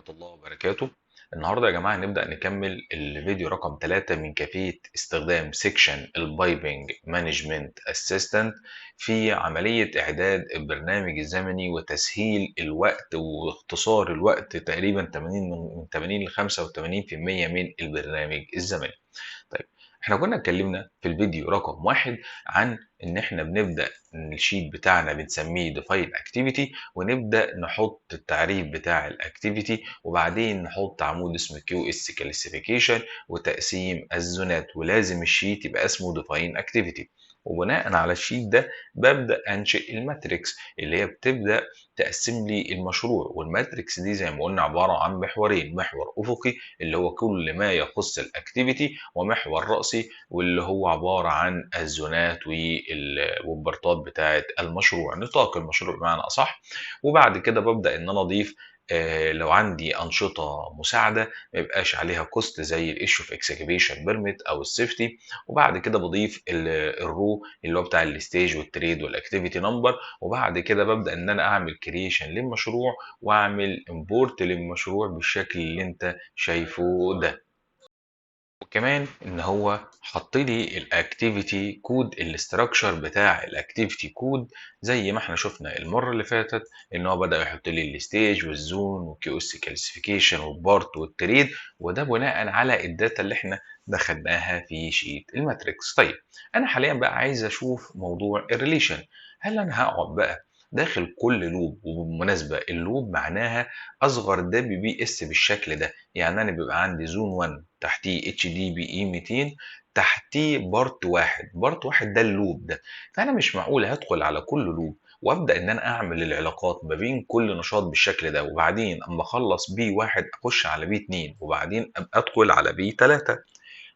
ورحمة الله وبركاته. النهاردة يا جماعة هنبدأ نكمل الفيديو رقم 3 من كيفية استخدام سيكشن البايبنج مانجمنت اسيستنت في عملية إعداد البرنامج الزمني وتسهيل الوقت واختصار الوقت تقريبا 80 ل 85% من البرنامج الزمني. طيب، احنا كنا اتكلمنا في الفيديو رقم 1 عن ان احنا بنبدأ الشيت بتاعنا بنسميه define activity، ونبدأ نحط التعريف بتاع الاكتيفيتي، وبعدين نحط عمود اسمه كيو اس كلاسيفيكيشن وتقسيم الزونات، ولازم الشيت يبقى اسمه define activity. وبناء على الشيت ده ببدأ انشئ الماتريكس اللي هي بتبدأ تقسم لي المشروع. والماتريكس دي زي ما قلنا عبارة عن محورين: محور افقي اللي هو كل ما يخص الاكتيفيتي، ومحور رأسي واللي هو عبارة عن الزونات والبرطات بتاعة المشروع، نطاق المشروع بمعنى أصح. وبعد كده ببدأ إن أنا أضيف لو عندي أنشطة مساعدة ما يبقاش عليها كوست زي الايشو في اكسكيفيشن بيرميت أو السيفتي. وبعد كده بضيف الرو اللي هو بتاع الستيج والتريد والاكتيفيتي نمبر. وبعد كده ببدأ إن أنا أعمل كرييشن للمشروع واعمل امبورت للمشروع بالشكل اللي انت شايفه ده. وكمان ان هو حط لي الاكتيفيتي كود، الاستراكشر بتاع الاكتيفيتي كود زي ما احنا شفنا المره اللي فاتت، ان هو بدا يحط لي الستيج والزون والكيو اس كلاسيفيكيشن والبارت والتريد، وده بناء على الداتا اللي احنا دخلناها في شيت الماتريكس. طيب، انا حاليا بقى عايز اشوف موضوع الريليشن. هل انا هقعد بقى داخل كل لوب؟ وبالمناسبه اللوب معناها اصغر دبليو بي اس بالشكل ده. يعني انا بيبقى عندي زون 1 تحتيه اتش دي بي اي 200، تحتيه بارت واحد. بارت واحد ده اللوب ده. فانا مش معقول هدخل على كل لوب وابدا ان انا اعمل العلاقات ما بين كل نشاط بالشكل ده، وبعدين اما اخلص بي واحد اخش على بي 2، وبعدين ابقى ادخل على بي 3.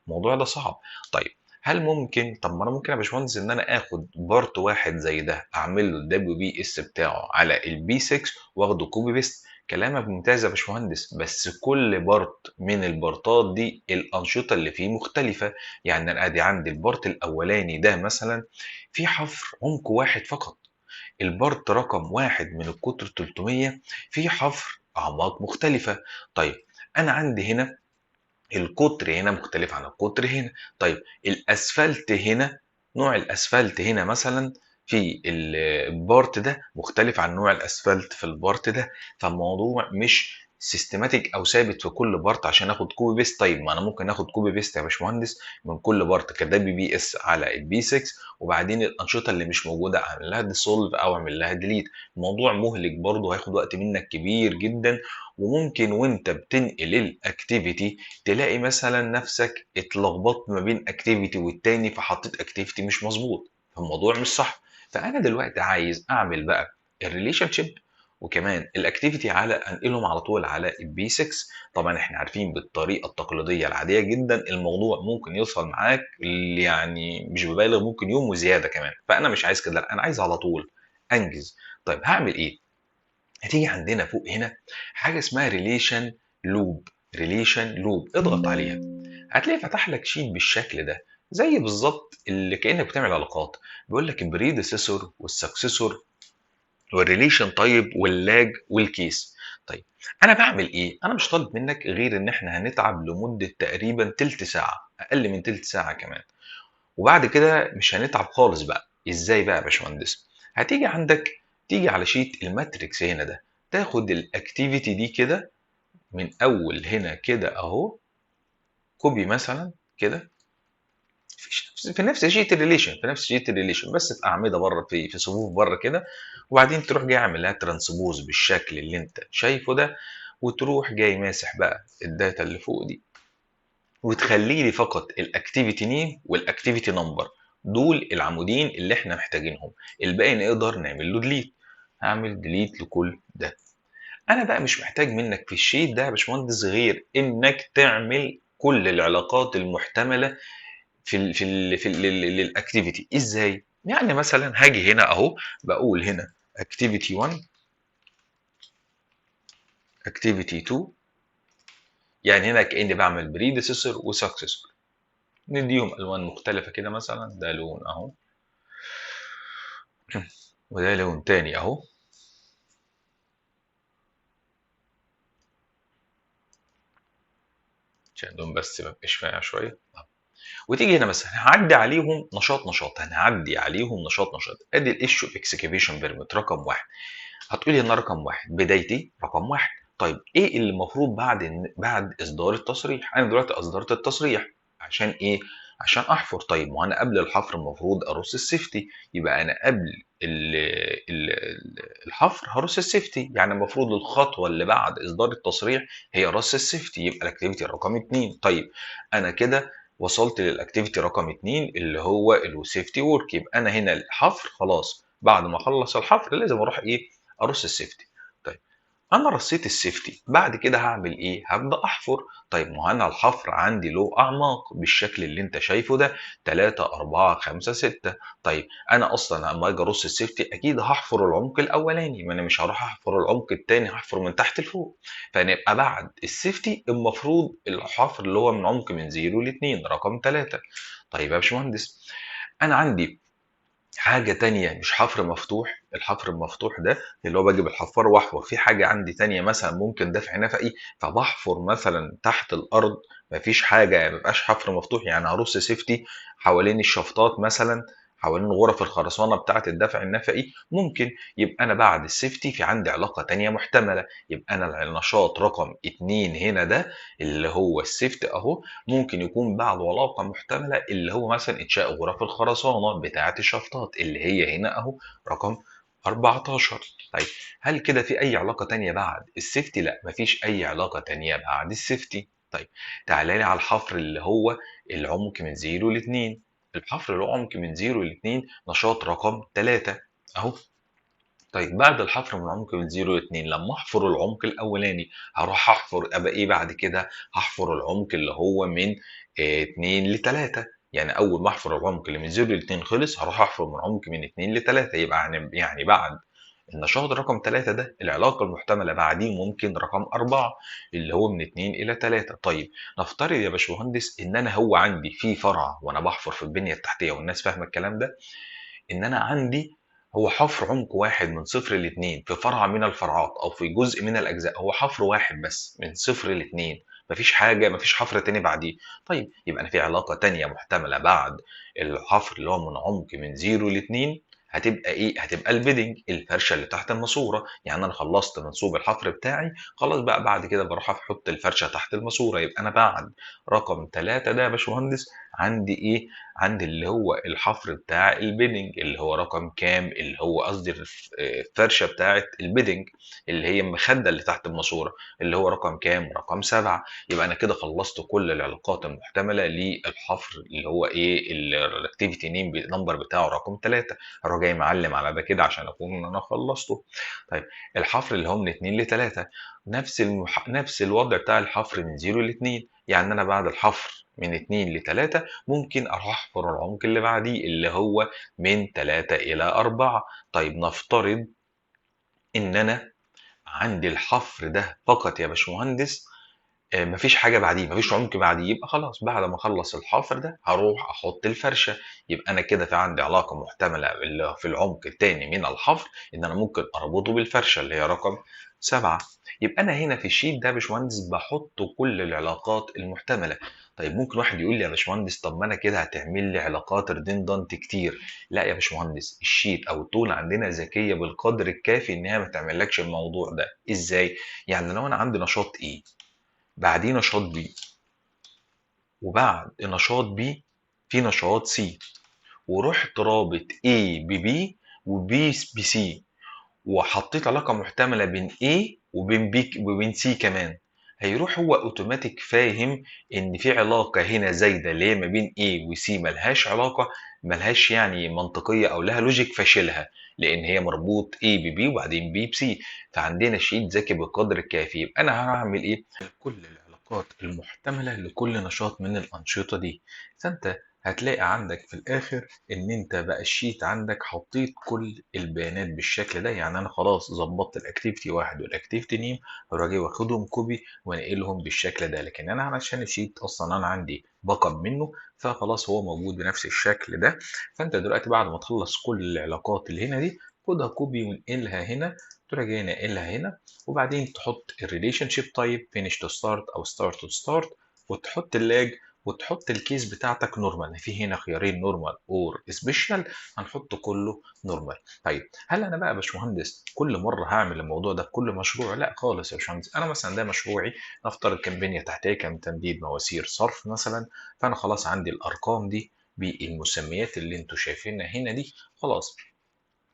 الموضوع ده صعب. طيب، هل ممكن؟ طب ما انا ممكن يا باشمهندس ان انا اخد بارت واحد زي ده اعمل له الدبليو بي اس بتاعه على البي 6 واخده كوبي بيست. كلامك ممتاز يا باشمهندس، بس كل بارت من البارتات دي الانشطه اللي فيه مختلفه. يعني انا ادي عندي البارت الاولاني ده مثلا في حفر عمق واحد فقط. البارت رقم واحد من القطر 300 في حفر اعماق مختلفه. طيب، انا عندي هنا القطر هنا مختلف عن القطر هنا. طيب، الاسفلت هنا، نوع الاسفلت هنا مثلا في البارت ده مختلف عن نوع الاسفلت في البارت ده. فالموضوع مش سيستماتيك او ثابت في كل بارت عشان اخد كوبي بيست. طيب، ما انا ممكن اخد كوبي بيست يا باشمهندس من كل بارت كده بي اس على البي 6، وبعدين الانشطه اللي مش موجوده اعمل لها ديسولف او اعمل لها ديليت. الموضوع مهلك برضه، هياخد وقت منك كبير جدا. وممكن وانت بتنقل الاكتيفيتي تلاقي مثلا نفسك اتلخبطت ما بين اكتيفيتي والتاني، فحطيت اكتيفيتي مش مظبوط، فالموضوع مش صح. فانا دلوقتي عايز اعمل بقى الريليشن شيب وكمان الاكتيفيتي على انقلهم على طول على البي 6. طبعا احنا عارفين بالطريقه التقليديه العاديه جدا الموضوع ممكن يوصل معاك يعني مش ببالغ ممكن يوم وزياده كمان. فانا مش عايز كده، لا، انا عايز على طول انجز. طيب، هعمل ايه؟ هتيجي عندنا فوق هنا حاجه اسمها ريليشن لوب. ريليشن لوب اضغط عليها، هتلاقي فتح لك شيت بالشكل ده زي بالظبط اللي كانك بتعمل علاقات. بيقول لك البريديسيسور والسكسيسور والريليشن طيب واللاج والكيس. طيب، انا بعمل ايه؟ انا مش طالب منك غير ان احنا هنتعب لمده تقريبا تلت ساعه، اقل من تلت ساعه كمان. وبعد كده مش هنتعب خالص. بقى ازاي بقى يا باشمهندس؟ هتيجي عندك، تيجي على شيت الماتريكس هنا ده، تاخد الاكتيفيتي دي كده من اول هنا كده اهو، كوبي مثلا كده في نفس شيت الريليشن، في نفس شيت الريليشن، بس في اعمده بره، في صفوف بره كده. وبعدين تروح جاي عامل لها ترانسبوز بالشكل اللي انت شايفه ده، وتروح جاي ماسح بقى الداتا اللي فوق دي، وتخلي لي فقط الاكتيفيتي نيم والاكتيفيتي نمبر. دول العمودين اللي احنا محتاجينهم، الباقي نقدر نعمل له ديليت. هعمل ديليت لكل ده. انا بقى مش محتاج منك في الشيت ده يا باشمهندس غير انك تعمل كل العلاقات المحتمله للاكتيفيتي. ازاي؟ يعني مثلا هاجي هنا اهو، بقول هنا activity 1 activity 2. يعني هنا كاني بعمل predecessor وسكسسور، نديهم الوان مختلفه كده. مثلا ده لون اهو، وده لون تاني اهو. عشان دول بس ما بقاش فايع شويه. وتيجي هنا مثلا هعدي عليهم نشاط نشاط، هنعدي عليهم نشاط نشاط. ادي الايشو اكسكيفيشن بيرميت رقم واحد. هتقولي هنا رقم واحد بدايتي رقم واحد. طيب ايه اللي المفروض بعد اصدار التصريح؟ انا دلوقتي اصدرت التصريح عشان ايه؟ عشان احفر. طيب ما انا قبل الحفر المفروض ارص السيفتي، يبقى انا قبل الحفر هرص السيفتي، يعني المفروض الخطوه اللي بعد اصدار التصريح هي رص السيفتي، يبقى الاكتيفيتي رقم اتنين. طيب انا كده وصلت للاكتيفيتي رقم اتنين اللي هو السيفتي ورك. يبقى انا هنا الحفر خلاص، بعد ما اخلص الحفر لازم اروح ايه؟ ارص السيفتي. طيب انا رصيت السيفتي، بعد كده هعمل ايه؟ هبدا احفر. طيب ما انا الحفر عندي له اعماق بالشكل اللي انت شايفه ده، 3 4 5 6. طيب انا اصلا لما اجي ارص السيفتي اكيد هحفر العمق الاولاني، ما انا مش هروح احفر العمق الثاني، هحفر من تحت لفوق. فنبقى بعد السيفتي المفروض الحفر اللي هو من عمق من 0 ل 2 رقم 3. طيب يا باشمهندس انا عندي حاجة تانية مش حفر مفتوح. الحفر المفتوح ده اللي هو باجي بالحفار واحفر. في حاجة عندي تانية مثلا ممكن دفع نفقي فبحفر مثلا تحت الأرض، مفيش حاجة يعني مبقاش حفر مفتوح، يعني هرص سيفتي حوالين الشفطات مثلا، حوالين غرف الخرسانة بتاعة الدفع النفقي ممكن. يبقى أنا بعد السيفتي في عندي علاقة تانية محتملة. يبقى أنا النشاط رقم اتنين هنا ده اللي هو السيفتي أهو، ممكن يكون بعده علاقة محتملة اللي هو مثلا إنشاء غرف الخرسانة بتاعة الشفطات اللي هي هنا أهو رقم 14. طيب هل كده في أي علاقة تانية بعد السيفتي؟ لا مفيش أي علاقة تانية بعد السيفتي. طيب تعالى لي على الحفر اللي هو العمق من 0 ل 2. الحفر اللي هو عمق من 0 ل 2 نشاط رقم 3 أهو. طيب بعد الحفر من عمق من 0 ل 2 لما احفر العمق الاولاني هروح احفر ابقى ايه بعد كده؟ هحفر العمق اللي هو من 2 ل 3. يعني اول ما احفر العمق اللي من 0 ل 2 خلص هروح احفر من عمق من 2 ل 3. يبقى يعني بعد النشاط رقم 3 ده العلاقة المحتملة بعديه ممكن رقم 4 اللي هو من 2 إلى 3. طيب نفترض يا باشمهندس إن أنا هو عندي في فرع وأنا بحفر في البنية التحتية والناس فاهمة الكلام ده، إن أنا عندي هو حفر عمق واحد من صفر لاتنين في فرع من الفرعات أو في جزء من الأجزاء، هو حفر واحد بس من صفر لاتنين، مفيش حاجة، مفيش حفر تاني بعديه. طيب يبقى أنا في علاقة تانية محتملة بعد الحفر اللي هو من عمق من 0 ل 2. هتبقى ايه؟ هتبقى البيدنج، الفرشه اللي تحت الماسوره. يعني انا خلصت منسوب الحفر بتاعي خلاص، بقى بعد كده بروح احط الفرشه تحت الماسوره. يبقى انا بعد رقم 3 ده يا باشمهندس عندي ايه؟ عندي اللي هو الحفر بتاع البيدنج اللي هو رقم كام؟ اللي هو قصدي الفرشه بتاعه البيدنج اللي هي المخده اللي تحت الماسوره اللي هو رقم كام؟ رقم 7. يبقى انا كده خلصت كل العلاقات المحتمله للحفر اللي هو ايه الاكتيفيتي نيم نمبر بتاعه رقم 3. اروح جاي معلم على ده كده عشان اكون ان انا خلصته. طيب الحفر اللي هو من 2 ل 3 نفس الوضع بتاع الحفر من 0 ل 2. يعني انا بعد الحفر من 2 ل 3 ممكن اروح احفر العمق اللي بعديه اللي هو من 3 الى 4. طيب نفترض ان انا عندي الحفر ده فقط يا باشمهندس، مفيش حاجه بعديه، مفيش عمق بعديه، يبقى خلاص بعد ما اخلص الحفر ده هروح احط الفرشه. يبقى انا كده في عندي علاقه محتمله اللي في العمق الثاني من الحفر ان انا ممكن اربطه بالفرشه اللي هي رقم 7. يبقى انا هنا في الشيت ده يا باشمهندس بحط كل العلاقات المحتمله. طيب ممكن واحد يقول لي يا باشمهندس طب ما انا كده هتعمل لي علاقات ريدندنت كتير. لا يا باشمهندس، الشيت او التول عندنا ذكيه بالقدر الكافي ان هي ما تعملكش الموضوع ده. ازاي؟ يعني لو انا عندي نشاط ايه بعديه نشاط بي، وبعد نشاط بي في نشاط سي، ورحت رابط A ب B و B ب C، وحطيت علاقة محتملة بين A وبين B وبين C كمان، هيروح هو اوتوماتيك فاهم ان في علاقة هنا زايدة اللي هي ما بين A و C ملهاش علاقة، ملهاش يعني منطقية او لها لوجيك فاشلها، لان هي مربوط A ب B وبعدين B ب C. فعندنا شيت ذكي بالقدر الكافي. يبقى انا هعمل ايه؟ كل العلاقات المحتملة لكل نشاط من الأنشطة دي. فأنت هتلاقي عندك في الآخر إن أنت بقى الشيت عندك حطيت كل البيانات بالشكل ده. يعني أنا خلاص ظبطت الأكتيفيتي واحد والأكتيفيتي نيم، هروح جاي واخدهم كوبي وانقلهم بالشكل ده. لكن أنا علشان الشيت أصلا أنا عندي باك اب منه، فخلاص هو موجود بنفس الشكل ده. فأنت دلوقتي بعد ما تخلص كل العلاقات اللي هنا دي خدها كوبي وانقلها هنا، تروح جاي ناقلها هنا، وبعدين تحط الريليشن شيب تايب فينيش تو ستارت او ستارت تو ستارت، وتحط اللاج وتحط الكيس بتاعتك نورمال. في هنا خيارين نورمال اور سبيشال، هنحط كله نورمال. طيب هل انا بقى يا باشمهندس كل مره هعمل الموضوع ده في كل مشروع؟ لا خالص يا باشمهندس. انا مثلا ده مشروعي، نفترض كان بنيه تحتيه، كان تمديد مواسير صرف مثلا، فانا خلاص عندي الارقام دي بالمسميات اللي انتوا شايفينها هنا دي. خلاص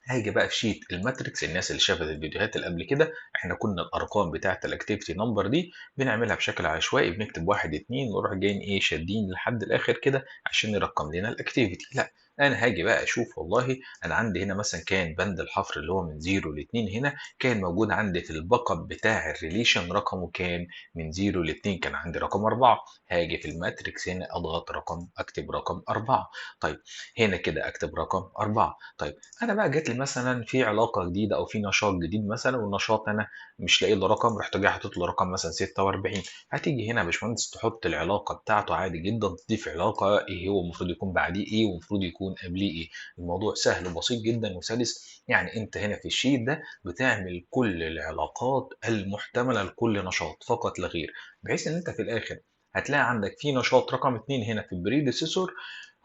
هاجي بقى في شيت الماتريكس. الناس اللي شافت الفيديوهات اللي قبل كده، احنا كنا الارقام بتاعه الاكتيفيتي نمبر دي بنعملها بشكل عشوائي، بنكتب واحد اتنين ونروح جايين ايه شادين لحد الاخر كده عشان يرقم لنا الاكتيفيتي. لا، انا هاجي بقى اشوف والله انا عندي هنا مثلا كان بند الحفر اللي هو من 0 ل 2 هنا كان موجود عندي في الباك اب بتاع الريليشن رقمه كام؟ من 0 ل 2 كان عندي رقم 4. هاجي في الماتريكس هنا اضغط رقم، اكتب رقم 4. طيب هنا كده اكتب رقم 4. طيب انا بقى جات لي مثلا في علاقه جديده او في نشاط جديد مثلا، والنشاط انا مش لاقي له رقم، رحت جاي حاطط له رقم مثلا 46. هتيجي هنا يا باشمهندس تحط العلاقه بتاعته عادي جدا، تضيف علاقه ايه هو المفروض يكون بعديه ايه ومفروض يكون قبليه ايه. الموضوع سهل وبسيط جدا وسلس. يعني انت هنا في الشيت ده بتعمل كل العلاقات المحتمله لكل نشاط فقط لا غير، بحيث ان انت في الاخر هتلاقي عندك في نشاط رقم 2 هنا في البريديسيسور،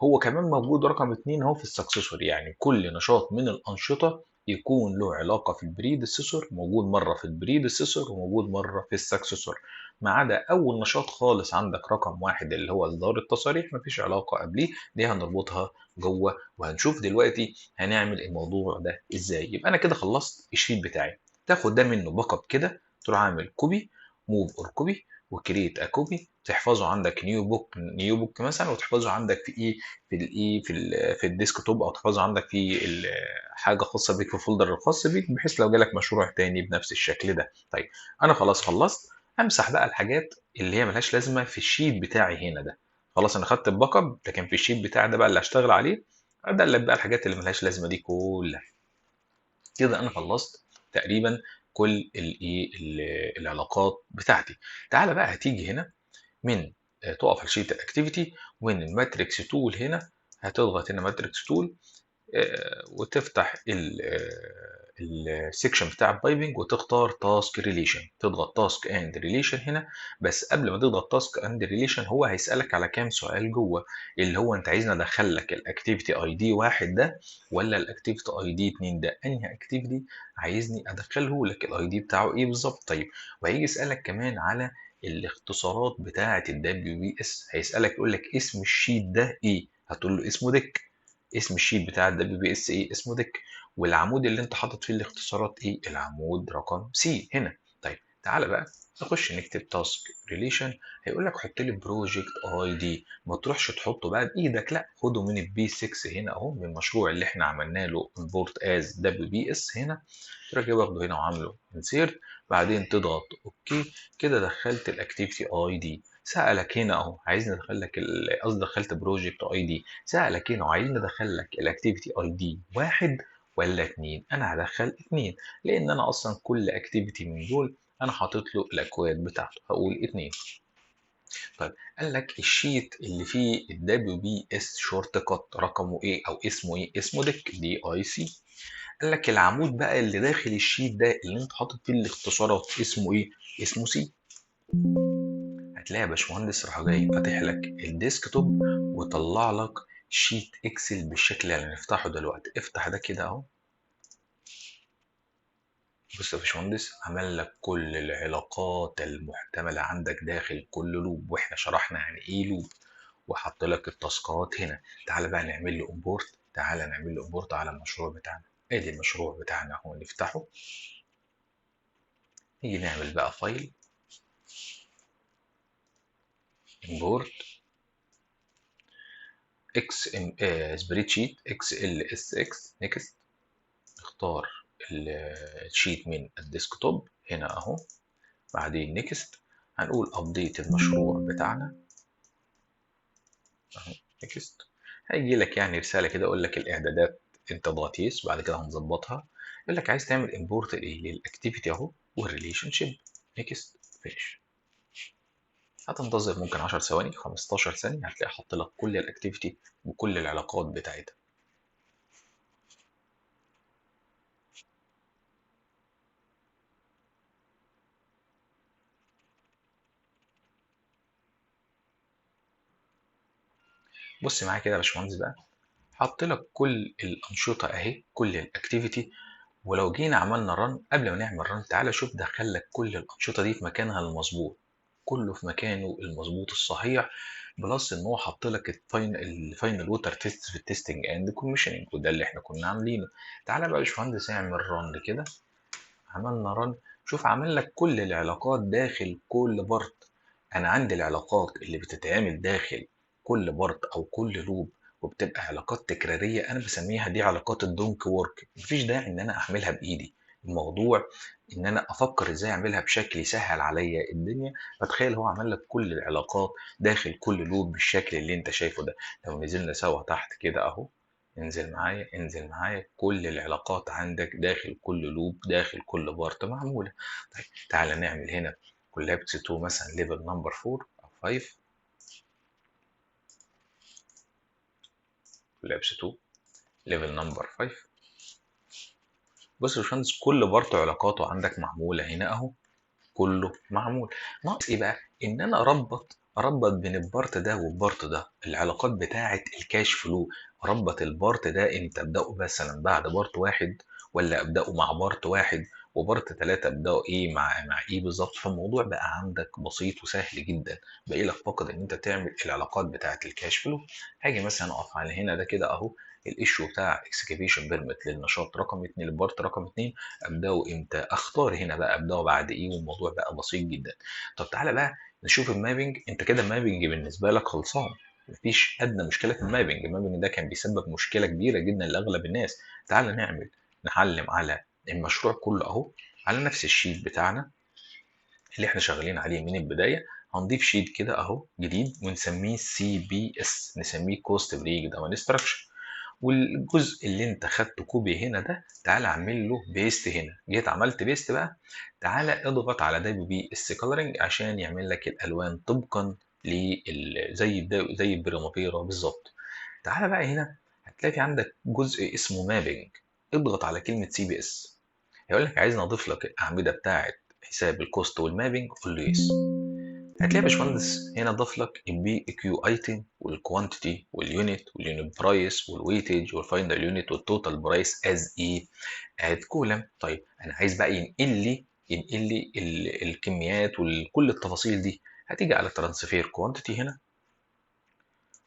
هو كمان موجود رقم 2 اهو في السكسسور. يعني كل نشاط من الأنشطة يكون له علاقة في البريديسيسور، موجود مرة في البريديسيسور وموجود مرة في السكسسور، ما عدا أول نشاط خالص عندك رقم 1 اللي هو إصدار التصاريح، مفيش علاقة قبليه، دي هنربطها جوه. وهنشوف دلوقتي هنعمل الموضوع ده ازاي. يبقى أنا كده خلصت الشيت بتاعي. تاخد ده منه باك اب كده، تروح عامل كوبي، موف اور كوبي، وكريت ا كوبي، تحفظه عندك نيو بوك مثلا، وتحفظه عندك في ايه، في الديسك توب، او تحفظه عندك في حاجه خاصه بيك في فولدر الخاص بيك، بحيث لو جالك مشروع تاني بنفس الشكل ده. طيب انا خلاص خلصت. امسح بقى الحاجات اللي هي ملهاش لازمه في الشيت بتاعي هنا ده. خلاص انا خدت الباك اب، لكن في الشيت بتاعي ده بقى اللي هشتغل عليه ادلت بقى الحاجات اللي ملهاش لازمه دي كلها. كده انا خلصت تقريبا كل العلاقات بتاعتي. تعالى بقى هتيجي هنا من تقف على شيت الاكتيفيتي، ومن الماتريكس تول هنا هتضغط هنا ماتريكس تول، وتفتح السكشن بتاع البايبنج وتختار تاسك ريليشن، تضغط تاسك اند ريليشن هنا. بس قبل ما تضغط تاسك اند ريليشن هو هيسألك على كام سؤال جوه، اللي هو انت عايزني ادخل لك الاكتيفيتي اي دي 1 ده ولا الاكتيفيتي اي دي 2 ده، انهي اكتيفيتي عايزني ادخله لك الاي دي بتاعه ايه بالظبط. طيب وهيجي يسألك كمان على الاختصارات بتاعه الدبليو بي اس، هيسألك يقول لك اسم الشيت ده ايه، هتقول له اسمه ديك. اسم الشيت بتاع الدبليو بي اس ايه؟ اسمه ديك. والعمود اللي انت حاطط فيه الاختصارات ايه؟ العمود رقم سي هنا. طيب تعالى بقى نخش نكتب تاسك ريليشن. هيقول لك حط لي بروجكت اي دي، ما تروحش تحطه بقى بايدك، لا خده من البي 6 هنا اهو، من المشروع اللي احنا عملنا له امبورت از دبليو بي اس هنا. تروح جاي واخده هنا وعامله انسيرت، بعدين تضغط اوكي. كده دخلت الاكتيفيتي اي دي. سألك هنا اهو عايزني ادخل لك قصدي دخلت بروجكت اي دي، سألك هنا وعايزني ادخل لك الاكتيفيتي اي دي 1 ولا 2. انا هدخل 2، لان انا اصلا كل اكتيفيتي من دول انا حاطط له الاكواد بتاعته، هقول 2. طيب قال لك الشيت اللي فيه الدبليو بي اس شورت كات رقمه ايه او اسمه ايه؟ اسمه ديك دي اي سي. قال لك العمود بقى اللي داخل الشيت ده اللي انت حاطط فيه الاختصارات اسمه ايه؟ اسمه سي. هتلاقي يا باشمهندس راح جاي فاتح لك الديسك توب وطلع لك شيت اكسل بالشكل اللي هنفتحه دلوقتي. افتح ده كده اهو. بص يا باشمهندس عمل لك كل العلاقات المحتمله عندك داخل كل لوب، واحنا شرحنا يعني ايه لوب، وحط لك التاسكات هنا. تعالى بقى نعمل له امبورت، تعالى نعمل له امبورت على المشروع بتاعنا. ادي المشروع بتاعنا اهو، نفتحه. نيجي نعمل بقى فايل، امبورت، اكس ام سبريد شيت اكس ال اس اكس، نيكست. نختار الشيت من الديسكتوب هنا اهو، بعدين نيكست. هنقول ابديت المشروع بتاعنا اهو، نيكست. هيجي لك يعني رساله كده يقول لك الاعدادات انت ضغط يس، بعد كده هنظبطها. يقول لك عايز تعمل امبورت ايه للاكتيفيتي اهو والريليشن شيب، نيكست فينيش. هتنتظر ممكن 10 ثواني 15 ثانيه، هتلاقي حط لك كل الاكتيفيتي وكل العلاقات بتاعتها. بص معايا كده يا باشمهندس بقى، حط لك كل الانشطه اهي، كل الاكتيفيتي. ولو جينا عملنا رن، قبل ما نعمل رن تعالى شوف دخل لك كل الانشطه دي في مكانها المظبوط، كله في مكانه المظبوط الصحيح. بلس ان هو حط لك الفاينل ووتر تيست في التستنج اند كوميشننج، وده اللي احنا كنا عاملينه. تعالى بقى يا باشمهندس اعمل رن كده. عملنا رن، شوف عامل لك كل العلاقات داخل كل بارت. انا عندي العلاقات اللي بتتعمل داخل كل بارت او كل لوب وبتبقى علاقات تكراريه، انا بسميها دي علاقات الدونك وورك. مفيش داعي ان انا اعملها بايدي. الموضوع ان انا افكر ازاي اعملها بشكل يسهل عليا الدنيا. فتخيل هو عمل لك كل العلاقات داخل كل لوب بالشكل اللي انت شايفه ده. لو نزلنا سوا تحت كده اهو، انزل معايا كل العلاقات عندك داخل كل لوب داخل كل بارت معمولة. طيب تعالى نعمل هنا كولابس 2 مثلا ليفل نمبر 4 أو 5. كولابس 2 ليفل نمبر 5. بص يا باشمهندس، كل بارت علاقاته عندك معمولة هنا أهو، كله معمول. ناقص ايه بقى؟ ان انا اربط بين البارت ده والبارت ده العلاقات بتاعه الكاش فلو. اربط البارت ده امتى؟ ابداه مثلا بعد بارت واحد، ولا ابداه مع بارت واحد وبارت ثلاثة ابداه ايه مع ايه بالظبط. فالموضوع بقى عندك بسيط وسهل جدا. باقي لك فقط ان انت تعمل العلاقات بتاعه الكاش فلو. هاجي مثلا اقف على هنا ده كده اهو، الايشو بتاع اكسكافيشن بيرميت للنشاط رقم 2، البارت رقم 2 ابداه امتى؟ اختار هنا بقى ابداه بعد ايه، والموضوع بقى بسيط جدا. طب تعالى بقى نشوف المابنج. انت كده المابنج بالنسبه لك خلصان، مفيش ادنى مشكله في المابنج. المابنج ده كان بيسبب مشكله كبيره جدا لاغلب الناس. تعالى نعلم على المشروع كله اهو، على نفس الشيت بتاعنا اللي احنا شغالين عليه من البدايه. هنضيف شيت كده اهو جديد ونسميه CBS، نسميه كوست بريك داون ستراكشر. والجزء اللي انت خدته كوبي هنا ده تعالى اعمل له بيست هنا. جيت عملت بيست بقى، تعالى اضغط على WBS كولرنج عشان يعمل لك الالوان طبقا زي البريمافيرا بالظبط. تعالى بقى هنا هتلاقي عندك جزء اسمه مابنج. اضغط على كلمة CBS، هيقول لك عايز نضيف لك الاعمده بتاعه حساب الكوست والمابنج، قول له يس. هتلاقي يا باشمهندس هنا ضاف لك البي كيو ايتم والكوانتيتي واليونت واليونت برايس والويتج والفاينل يونت والتوتال برايس از ايه، اد كولم. طيب انا عايز بقى ينقل لي الكميات وكل التفاصيل دي. هتيجي على ترانسفير كوانتيتي هنا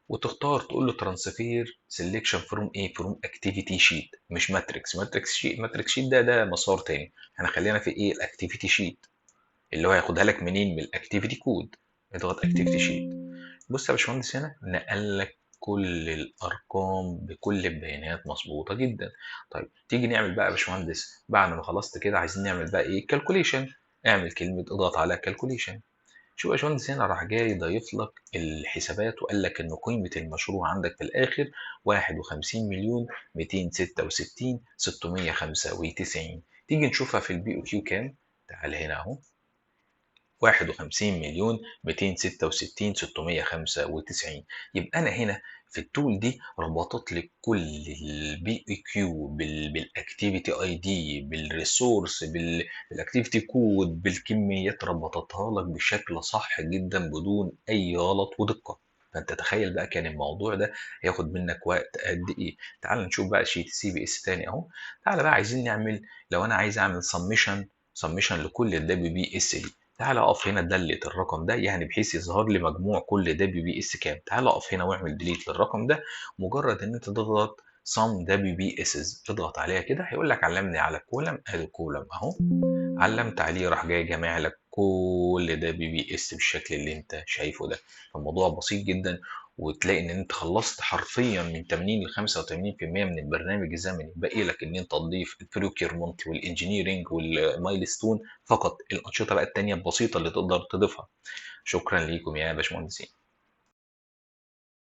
وتختار تقول له ترانسفير سيلكشن فروم ايه، فروم اكتيفيتي شيت. مش ماتريكس، ماتريكس شيت ده مسار تاني. احنا خلينا في ايه، الاكتيفيتي شيت اللي هو هياخدها لك منين، من الاكتيفيتي كود. اضغط اكتيفيتي شيت. بص يا باشمهندس هنا نقل لك كل الارقام بكل البيانات مظبوطه جدا. طيب تيجي نعمل بقى يا باشمهندس بعد ما خلصت كده، عايزين نعمل بقى ايه، كالكوليشن. اعمل كلمه اضغط على كالكوليشن. شوف يا باشمهندس هنا راح جاي ضايف لك الحسابات وقال لك ان قيمه المشروع عندك في الاخر 51 مليون 266 695. تيجي نشوفها في البي او كيو كام. تعال هنا اهو، 51 مليون 266 695. يبقى انا هنا في التول دي ربطت لك كل البي اي كيو بالاكتيفيتي اي دي بالريسورس بالاكتيفيتي كود بالكميات، ربطتها لك بشكل صح جدا بدون اي غلط ودقه. فانت تخيل بقى كان الموضوع ده هياخد منك وقت قد ايه. تعال نشوف بقى شيت CBS تاني اهو. تعال بقى عايزين نعمل، لو انا عايز اعمل سميشن لكل WBS دي. تعال اقف هنا دلت الرقم ده يعني بحيث يظهر لي مجموع كل WBS كام. تعال اقف هنا واعمل ديليت للرقم ده. مجرد ان انت تضغط sum WBSs اضغط عليها كده، هيقول لك علمني على كولم. ادي كولم اهو، علمت عليه راح جاي جامع لك كل WBS بالشكل اللي انت شايفه ده. فالموضوع بسيط جدا، وتلاقي ان انت خلصت حرفيا من 80 ل 85% من البرنامج الزمني. باقي لك ان انت تضيف البروكيرمنت والانجينيرنج والمايلستون فقط. الانشطه بقى التانيه البسيطه اللي تقدر تضيفها. شكرا ليكم يا باشمهندسين.